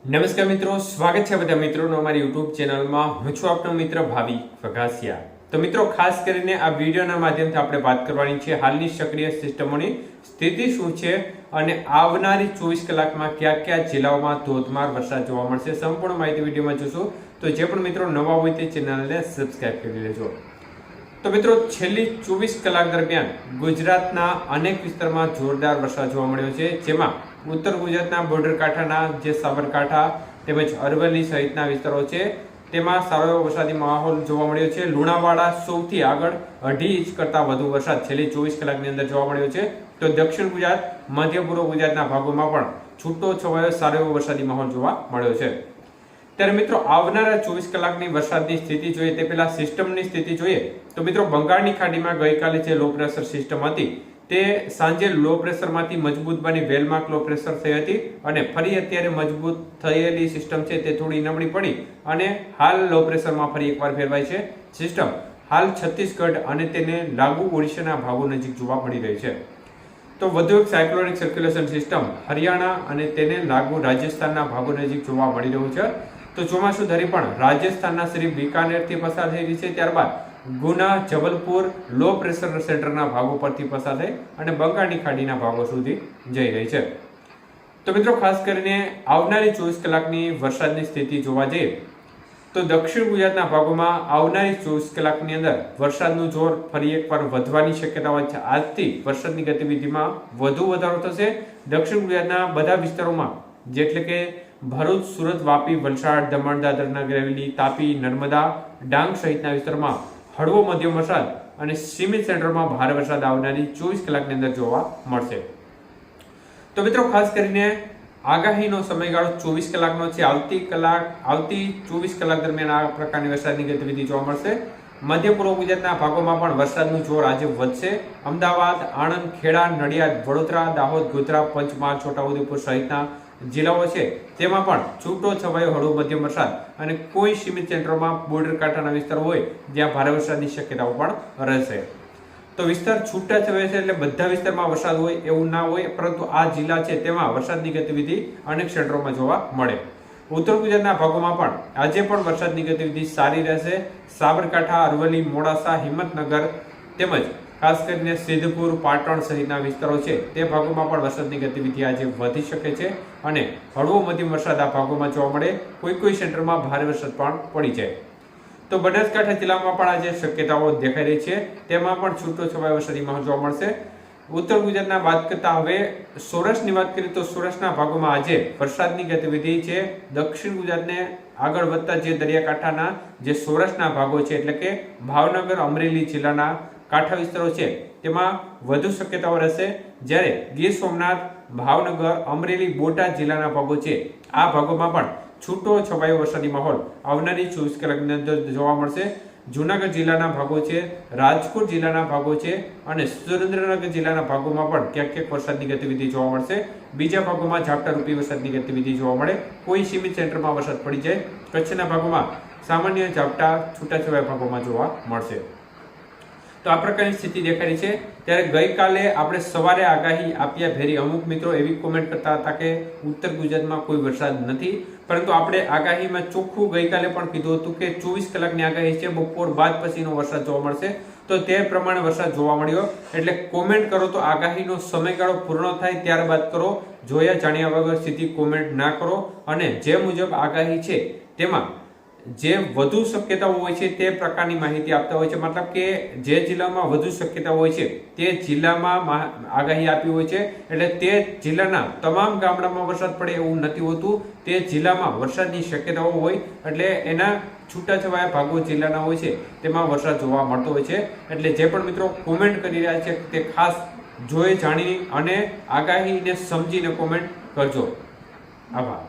નમસ્કાર મિત્રો, સ્વાગત છે બધા મિત્રોનો અમારી યુટ્યુબ ચેનલમાં। હું છું આપનો મિત્ર ભાવિક વઘાસિયા। તો મિત્રો, ખાસ કરીને આ વિડીયોના માધ્યમથી આપણે વાત કરવાની છે હાલની સક્રિય સિસ્ટમોની સ્થિતિ શું છે અને આવનારી 24 કલાકમાં કયા કયા જિલ્લાઓમાં ધોધમાર વરસાદ જોવા મળશે। સંપૂર્ણ માહિતી વિડીયોમાં જોશું। તો જે પણ મિત્રો નવા હોય તે ચેનલને સબસ્ક્રાઇબ કરી લેજો। તો મિત્રો, છેલ્લી 24 કલાક દરમિયાન ગુજરાતના અનેક વિસ્તારમાં જોરદાર વરસાદ જોવા મળ્યો છે, જેમાં ઉત્તર ગુજરાતના બોર્ડર કાંઠાના જે સાબરકાંઠા તેમજ અરવલ્લી સહિતના વિસ્તારો છે તેમાં સારો એવો વરસાદી માહોલ જોવા મળ્યો છે। લુણાવાડા સૌથી આગળ 2.5 ઇંચ કરતાં વધુ વરસાદ છેલ્લી 24 કલાકની અંદર જોવા મળ્યો છે। તો દક્ષિણ ગુજરાત, મધ્ય પૂર્વ ગુજરાતના ભાગોમાં પણ છૂટો છવાયો સારો એવો વરસાદી માહોલ જોવા મળ્યો છે। ત્યારે મિત્રો, આવનારા 24 કલાકની વરસાદની સ્થિતિ જોઈએ તે પહેલા સિસ્ટમની સ્થિતિ જોઈએ તો મિત્રો, બંગાળની ખાડીમાં ગઈકાલે જે લો પ્રેશર સિસ્ટમ હતી તે સાંજે લો પ્રેશરમાંથી મજબૂત બની વેલમાર્ક લો પ્રેશર થઈ હતી અને ફરી અત્યારે મજબૂત થયેલી સિસ્ટમ છે તે થોડી નબળી પડી અને હાલ લો પ્રેશરમાં ફરી એકવાર ફેરવાય છે। સિસ્ટમ હાલ છત્તીસગઢ અને તેને લાગુ ઓડિશાના ભાગો નજીક જોવા મળી રહી છે। તો વધુ એક સાયક્લોનિક સર્ક્યુલેશન સિસ્ટમ હરિયાણા અને તેને લાગુ રાજસ્થાનના ભાગો નજીક જોવા મળી રહ્યું છે। તો ચોમાસુ ધરી પણ રાજસ્થાનના શ્રી બીકાનેરથી પસાર થઈ રહી છે, ત્યારબાદ ગુના, જબલપુર લો પ્રેશર સેન્ટરના ભાગો પરથી પસાર થઈ અને બંગાળની ખાડીના ભાગો સુધી જઈ રહી છે। તો મિત્રો, ખાસ કરીને આવનારી 24 કલાકની વરસાદની સ્થિતિ જોવા જઈએ તો દક્ષિણ ગુજરાતના ભાગોમાં આવનારી 24 કલાકની અંદર વરસાદનું જોર ફરી એકવાર વધવાની શક્યતા હોય છે। આજથી વરસાદની ગતિવિધિમાં વધુ વધારો થશે। દક્ષિણ ગુજરાતના બધા વિસ્તારોમાં જેટલે કે ભરૂચ, સુરત, વાપી, વલસાડ, દમણ, દાદરા નગર હવેલી, તાપી, નર્મદા, ડાંગ સહિતના વિસ્તારોમાં હળવો મધ્યમ વરસાદ અને સીમિત સેન્ટરમાં ભારે વરસાદ આવનારી 24 કલાકની અંદર જોવા મળશે। તો મિત્રો, ખાસ કરીને આગાહીનો સમયગાળો 24 કલાકનો છે। આવતી 24 કલાક દરમિયાન આ પ્રકારની વરસાદની ગતિવિધિ જોવા મળશે। મધ્ય પૂર્વ ગુજરાતના ભાગોમાં પણ વરસાદનું જોર આજે વધશે। અમદાવાદ, આણંદ, ખેડા, નડિયાદ, વડોદરા, દાહોદ, ગોધરા, પંચમહાલ, છોટાઉદેપુર સહિતના જિલ્લાઓ છે તેમાં પણ છૂટો છવાયો હળવો મધ્યમ વરસાદ અને કોઈ સીમિત સેન્ટરોમાં બોર્ડર કાંઠાના વિસ્તારો હોય જ્યાં ભારે વરસાદની શક્યતાઓ પણ રહેશે। તો વિસ્તાર છૂટા છવાયા છે એટલે બધા વિસ્તારમાં વરસાદ હોય એવું ના હોય, પરંતુ આ જિલ્લા છે તેમાં વરસાદની ગતિવિધિ અનેક સેન્ટરોમાં જોવા મળે। ઉત્તર ગુજરાતના ભાગોમાં પણ આજે પણ વરસાદની ગતિવિધિ સારી રહેશે। સાબરકાંઠા, અરવલ્લી, મોડાસા, હિંમતનગર તેમજ ખાસ કરીને સિદ્ધપુર, પાટણ સહિતના વિસ્તારો છે તે ભાગોમાં પણ વરસાદની ગતિવિધિ આજે વધી શકે છે અને હળવો મધ્યમ વરસાદ આ ભાગોમાં જોવા મળે। કોઈ સેન્ટરમાં ભારે વરસાદ પણ પડી જાય। તો બનાસકાંઠા જિલ્લામાં પણ આજે શક્યતાઓ દેખાઈ રહી છે, તેમાં પણ છૂટો છવાયો વરસાદી માહોલ જોવા મળશે। ઉત્તર ગુજરાતના વાત કરતા હવે સૌરાષ્ટ્રની વાત કરીએ તો સૌરાષ્ટ્રના ભાગોમાં આજે વરસાદની ગતિવિધિ છે દક્ષિણ ગુજરાતને આગળ વધતા જે દરિયાકાંઠાના જે સૌરાષ્ટ્રના ભાગો છે એટલે કે ભાવનગર, અમરેલી જિલ્લાના કાંઠા વિસ્તારો છે તેમાં વધુ શક્યતાઓ રહેશે, જ્યારે ગીર સોમનાથ, ભાવનગર, અમરેલી, બોટાદ જિલ્લાના ભાગો છે આ ભાગોમાં પણ છૂટો છવાયો વરસાદી માહોલ આવનારી 24 કલાકની અંદર જોવા મળશે। જૂનાગઢ જિલ્લાના ભાગો છે, રાજકોટ જિલ્લાના ભાગો છે અને સુરેન્દ્રનગર જિલ્લાના ભાગોમાં પણ ક્યાંક ક્યાંક વરસાદની ગતિવિધિ જોવા મળશે। બીજા ભાગોમાં ઝાપટારૂપી વરસાદની ગતિવિધિ જોવા મળે, કોઈ સીમિત સેન્ટરમાં વરસાદ પડી જાય। કચ્છના ભાગોમાં સામાન્ય ઝાપટા છૂટાછવાયા ભાગોમાં જોવા મળશે। તો આ પ્રકારની સ્થિતિ દેખાઈ છે। ત્યારે ગઈકાલે આપણે સવારે આગાહી આપ્યા ભેરી અમુક મિત્રો એવી કોમેન્ટ કરતા હતા કે ઉત્તર ગુજરાતમાં કોઈ વરસાદ નથી, પરંતુ આપણે આગાહીમાં ચોખ્ખું ગઈકાલે પણ કીધું હતું કે 24 કલાકની આગાહી છે, બપોર બાદ પછીનો વરસાદ જોવા મળશે। તો તે પ્રમાણે વરસાદ જોવા મળ્યો। એટલે કોમેન્ટ કરો તો આગાહીનો સમયગાળો પૂર્ણ થાય ત્યારબાદ કરો, જોયા જાણ્યા વગર સીધી કોમેન્ટ ના કરો અને જે મુજબ આગાહી છે તેમાં જે વધુ શક્યતાઓ હોય છે તે પ્રકારની માહિતી આપતા હોય છે। મતલબ કે જે જિલ્લામાં વધુ શક્યતા હોય છે તે જિલ્લામાં આગાહી આપી હોય છે, એટલે તે જિલ્લાના તમામ ગામડામાં વરસાદ પડે એવું નથી હોતું। તે જિલ્લામાં વરસાદની શક્યતાઓ હોય એટલે એના છૂટાછવાયા ભાગો જિલ્લાના હોય છે તેમાં વરસાદ જોવા મળતો હોય છે। એટલે જે પણ મિત્રો કોમેન્ટ કરી રહ્યા છે તે ખાસ જોઈ જાણી અને આગાહીને સમજીને કોમેન્ટ કરજો। આભાર।